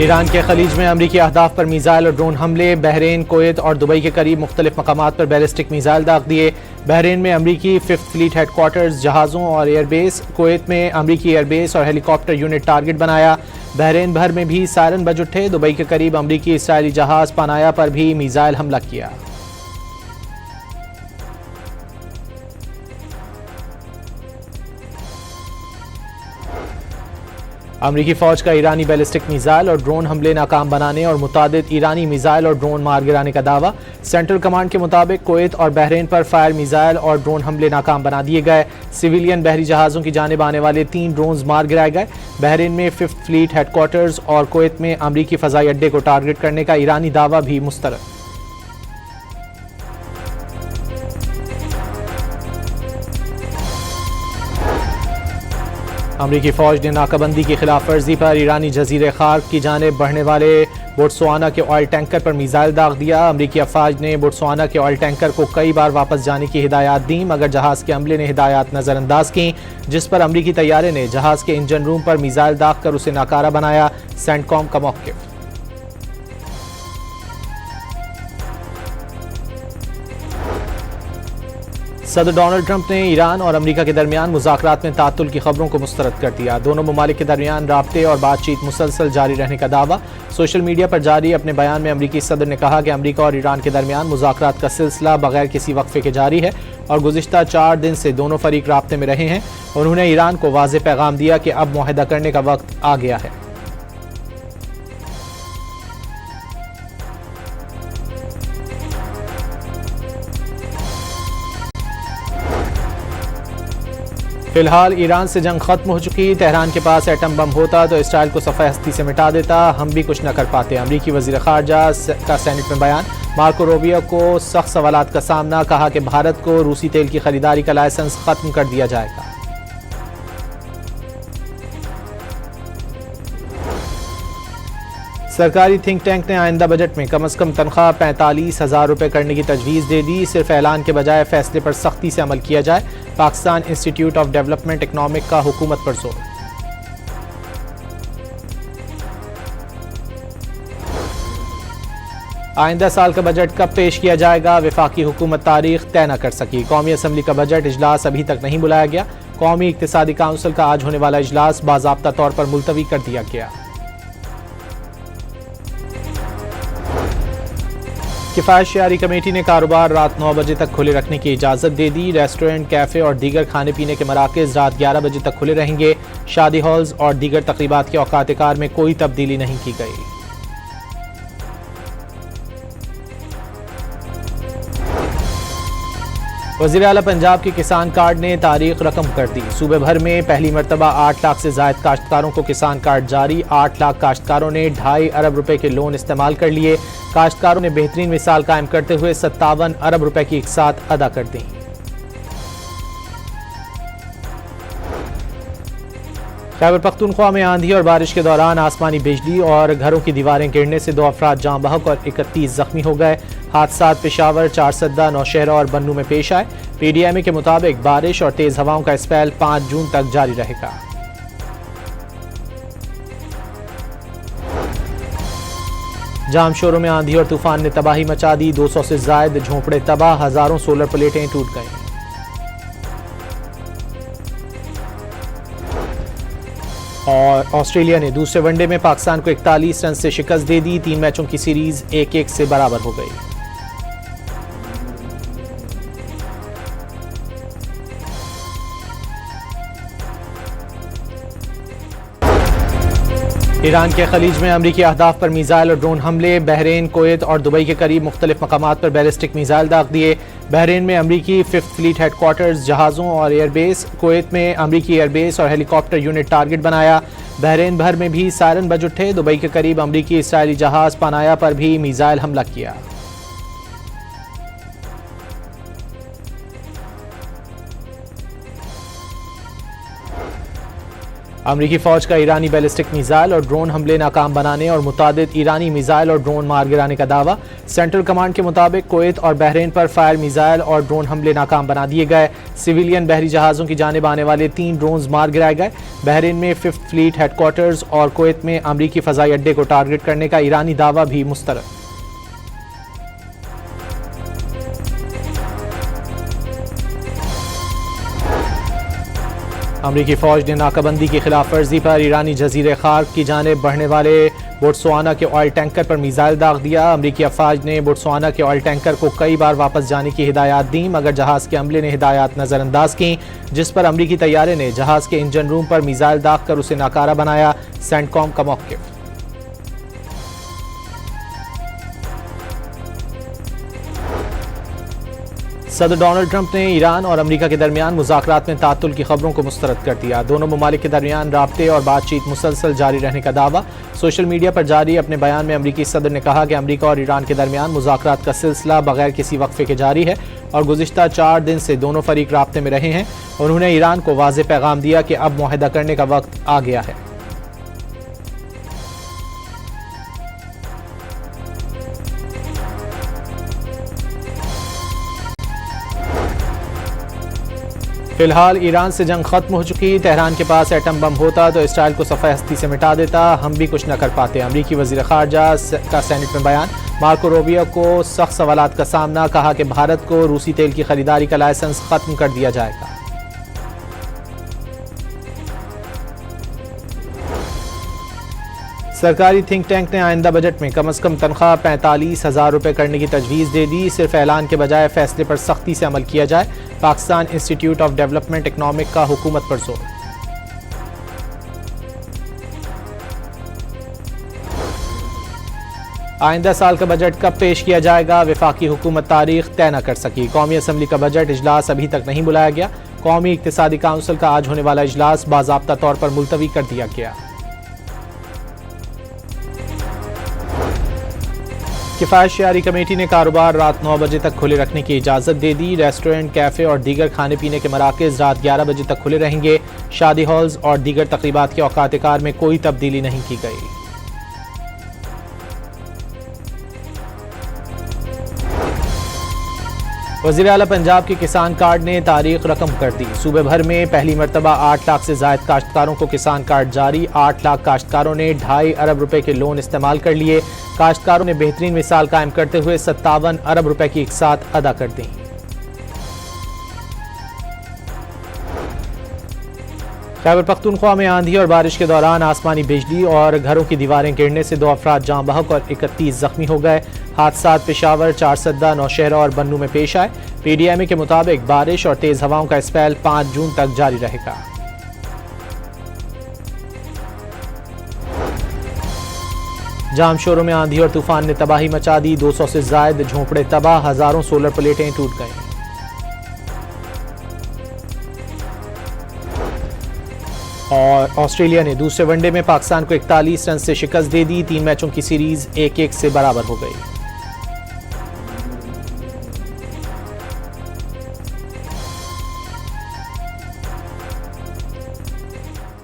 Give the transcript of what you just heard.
Iran के खलीज में अमरीकी अहदाफ पर मीज़ाइल और ड्रोन हमले। बहरीन, कुवैत और दुबई के करीब मुख्तलिफ मकामात पर बैलिस्टिक मीज़ाइल दाग दिए। बहरीन में अमरीकी 5th फ्लीट हेडक्वार्टर्स, जहाज़ों और एयरबेस। कुवैत में अमरीकी एयरबेस और हेलीकॉप्टर यूनिट टारगेट बनाया। बहरीन भर में भी सायरन बज उठे। दुबई के करीब अमरीकी इसराइली जहाज़ पानाया पर भी मीज़ाइल हमला किया। अमरीकी फौज का ईरानी बैलिस्टिक मिसाइल और ड्रोन हमले नाकाम बनाने और मुतादिद ईरानी मिसाइल और ड्रोन मार गिराने का दावा। सेंट्रल कमांड के मुताबिक कुवैत और बहरीन पर फायर मिसाइल और ड्रोन हमले नाकाम बना दिए गए। सिविलियन बहरी जहाज़ों की जानिब आने वाले 3 ड्रोन्स मार गिराए गए। बहरीन में 5th फ्लीट हेडक्वार्टर्स और कुवैत में अमरीकी फ़ज़ाई अड्डे को टारगेट करने का ईरानी दावा भी मुस्तरद। अमरीकी फ़ौज ने नाकाबंदी की खिलाफ वर्जी पर ईरानी जजीरे खार की जानिब बढ़ने वाले बोट्सवाना के ऑयल टैंकर पर मिसाइल दाग दिया। अमरीकी अफवाज ने बोट्सवाना के ऑयल टैंकर को कई बार वापस जाने की हिदायत दी, मगर जहाज़ के अमले ने हिदायत नज़रअंदाज की, जिस पर अमरीकी तैयारे ने जहाज़ के इंजन रूम पर मिसाइल दाग कर उसे नाकारा बनाया। सेंटकॉम का मौक़िफ़। सदर डोनाल्ड ट्रंप ने ईरान और अमरीका के दरमियान मुज़ाकरात में तातुल की खबरों को मुस्तरद कर दिया। दोनों ममालिक के दरमियान राब्ते और बातचीत मुसलसल जारी रहने का दावा। सोशल मीडिया पर जारी अपने बयान में अमरीकी सदर ने कहा कि अमरीका और ईरान के दरमियान मुज़ाकरात का सिलसिला बगैर किसी वक्फे के जारी है और गुज़िश्ता 4 दिन से दोनों फरीक राब्ते में रहे हैं। उन्होंने ईरान को वाज़ेह पैगाम दिया कि अब मुआहदा करने का वक्त आ गया है। फिलहाल ईरान से जंग खत्म हो चुकी। तेहरान के पास एटम बम होता तो इसराइल को सफ़े हस्ती से मिटा देता। हम भी कुछ न कर पाते। अमरीकी वज़ीर ख़ारजा का सेनेट में बयान। मार्को रूबियो को सख्त सवालात का सामना। कहा कि भारत को रूसी तेल की खरीदारी का लाइसेंस खत्म कर दिया जाएगा। सरकारी थिंक टैंक ने आइंदा बजट में कम से कम तनख्वाह 45,000 रुपये करने की तजवीज़ दे दी। सिर्फ ऐलान के बजाय फैसले पर सख्ती से अमल किया जाए। Pakistan institute of development economic का हुकूमत पर जोर। आइंदा साल का बजट कब पेश किया जाएगा? वफाकी हुकूमत तारीख तय न कर सकी। कौमी असम्बली का बजट इजलास अभी तक नहीं बुलाया गया। कौमी इक्तिसादी काउंसिल का आज होने वाला इजलास बाज़ाब्ता तौर पर मुलतवी कर दिया गया। किफ़ायत शहरी कमेटी ने कारोबार रात 9 बजे तक खुले रखने की इजाज़त दे दी। रेस्टोरेंट, कैफ़े और दीगर खाने पीने के मराकज़ रात 11 बजे तक खुले रहेंगे। शादी हॉल्स और दीगर तक़रीबात के औकात कार में कोई तब्दीली नहीं की गई। वज़ीर आला पंजाब के किसान कार्ड ने तारीख रकम कर दी। सूबे भर में पहली मरतबा 8 लाख से ज़ायद काश्तकारों को किसान कार्ड जारी। 8 लाख काश्तकारों ने 2.5 अरब रुपए के लोन इस्तेमाल कर लिए। काश्तकारों ने बेहतरीन मिसाल कायम करते हुए 57 अरब रुपए की इकसात अदा कर दी। खैबर पख्तूनख्वा में आंधी और बारिश के दौरान आसमानी बिजली और घरों की दीवारें गिरने से 2 अफराद जाँ बहक और 31 जख्मी हो गए। हादसात पेशावर, चारसद्दा, नौशहरा और बन्नू में पेश आए। PDMA के मुताबिक बारिश और तेज हवाओं का स्पेल 5 जून तक जारी रहेगा। जामशोरों में आंधी और तूफान ने तबाही मचा दी। 200 से ज्यादा झोंपड़े तबाह, हजारों सोलर प्लेटें टूट गईं। और ऑस्ट्रेलिया ने दूसरे वनडे में पाकिस्तान को 41 रन से शिकस्त दे दी। 3 मैचों की सीरीज 1-1 से बराबर हो गई। ईरान के खलीज में अमरीकी अहदाफ पर मिसाइल और ड्रोन हमले। बहरीन, कुवैत और दुबई के करीब मुख्तलिफ मकामात पर बैलिस्टिक मिसाइल दाग दिए। बहरीन में अमरीकी 5th फ्लीट हेडक्वार्टर्स, जहाज़ों और एयरबेस। कुवैत में अमरीकी एयरबेस और हेलीकॉप्टर यूनिट टारगेट बनाया। बहरीन भर में भी सायरन बज उठे। दुबई के करीब अमरीकी इसराइली जहाज़ पानाया पर भी मिसाइल हमला किया। अमरीकी फौज का ईरानी बैलिस्टिक मिसाइल और ड्रोन हमले नाकाम बनाने और मुतादिद ईरानी मिसाइल और ड्रोन मार गिराने का दावा। सेंट्रल कमांड के मुताबिक कुवैत और बहरीन पर फायर मिसाइल और ड्रोन हमले नाकाम बना दिए गए। सिविलियन बहरी जहाज़ों की जानिब आने वाले 3 ड्रोन्स मार गिराए गए। बहरीन में 5th फ्लीट हेडक्वार्टर्स और कुवैत में अमरीकी फ़ज़ाई अड्डे को टारगेट करने का ईरानी दावा भी मुस्तरद। अमरीकी फौज ने नाकाबंदी की खिलाफ वर्जी पर ईरानी जजीरे खार्क की जानिब बढ़ने वाले बोट्सवाना के ऑयल टैंकर पर मिसाइल दाग दिया। अमरीकी अफवाज ने बोट्सवाना के ऑयल टैंकर को कई बार वापस जाने की हिदायत दी, मगर जहाज़ के अमले ने हिदायत नज़रअंदाज की, जिस पर अमरीकी तैयारे ने जहाज़ के इंजन रूम पर मिसाइल दाग कर उसे नाकारा बनाया। सेंटकॉम का मौक़िफ़। सदर डोनाल्ड ट्रंप ने ईरान और अमरीका के दरमियान मुज़ाकरात में तातुल की खबरों को मुस्तरद कर दिया। दोनों ममालिक के दरमियान राब्ते और बातचीत मुसलसल जारी रहने का दावा। सोशल मीडिया पर जारी अपने बयान में अमरीकी सदर ने कहा कि अमरीका और ईरान के दरमियान मुज़ाकरात का सिलसिला बगैर किसी वक्फे के जारी है और गुज़िश्ता 4 दिन से दोनों फरीक राब्ते में रहे हैं। उन्होंने ईरान को वाज़ेह पैगाम दिया कि अब मुआहदा करने का वक्त आ गया है। फिलहाल ईरान से जंग खत्म हो चुकी। तेहरान के पास एटम बम होता तो इसराइल को सफ़े हस्ती से मिटा देता, हम भी कुछ न कर पाते। अमरीकी वज़ीर ख़ारजा का सेनेट में बयान। मार्को रूबियो को सख्त सवालात का सामना, कहा कि भारत को रूसी तेल की खरीदारी का लाइसेंस खत्म कर दिया जाएगा। सरकारी थिंक टैंक ने आइंदा बजट में कम अज़ कम तनख्वाह 45,000 रुपये करने की तजवीज़ दे दी। सिर्फ ऐलान के बजाय फैसले पर सख्ती से अमल किया जाए। Pakistan institute of development economic का हुकूमत पर जोर। आइंदा साल का बजट कब पेश किया जाएगा, वफाकी हुकूमत तारीख तय न कर सकी। कौमी असम्बली का बजट इजलास अभी तक नहीं बुलाया गया। कौमी इक्तिसादी काउंसिल का आज होने वाला इजलास बाज़ाब्ता तौर पर मुलतवी कर दिया गया। किफ़ायत शयारी कमेटी ने कारोबार रात 9 बजे तक खुले रखने की इजाज़त दे दी। रेस्टोरेंट, कैफ़े और दीगर खाने पीने के मराकज़ रात 11 बजे तक खुले रहेंगे। शादी हॉल्स और दीगर तकरीबात के औकात कार में कोई तब्दीली नहीं की गई। वज़ीर आला पंजाब के किसान कार्ड ने तारीख रकम कर दी। सूबे भर में पहली मरतबा 8 लाख से ज़ायद काश्तकारों को किसान कार्ड जारी। 8 लाख काश्तकारों ने 2.5 अरब रुपए के लोन इस्तेमाल कर लिए। काश्तकारों ने बेहतरीन मिसाल कायम करते हुए 57 अरब रुपए की इकसात अदा कर दी। खैबर पख्तूनख्वा में आंधी और बारिश के दौरान आसमानी बिजली और घरों की दीवारें गिरने से 2 अफराद जाँ बहक और 31 जख्मी हो गए। हादसात पेशावर, चारसद्दा, नौशहरा और बन्नू में पेश आए। PDMA के मुताबिक बारिश और तेज हवाओं का स्पेल 5 जून तक जारी रहेगा। जामशोरों में आंधी और तूफान ने तबाही मचा दी। 200 से ज्यादा झोंपड़े तबाह, हजारों सोलर प्लेटें टूट गईं। और ऑस्ट्रेलिया ने दूसरे वनडे में पाकिस्तान को 41 रन से शिकस्त दे दी। 3 मैचों की सीरीज 1-1 से बराबर हो गई।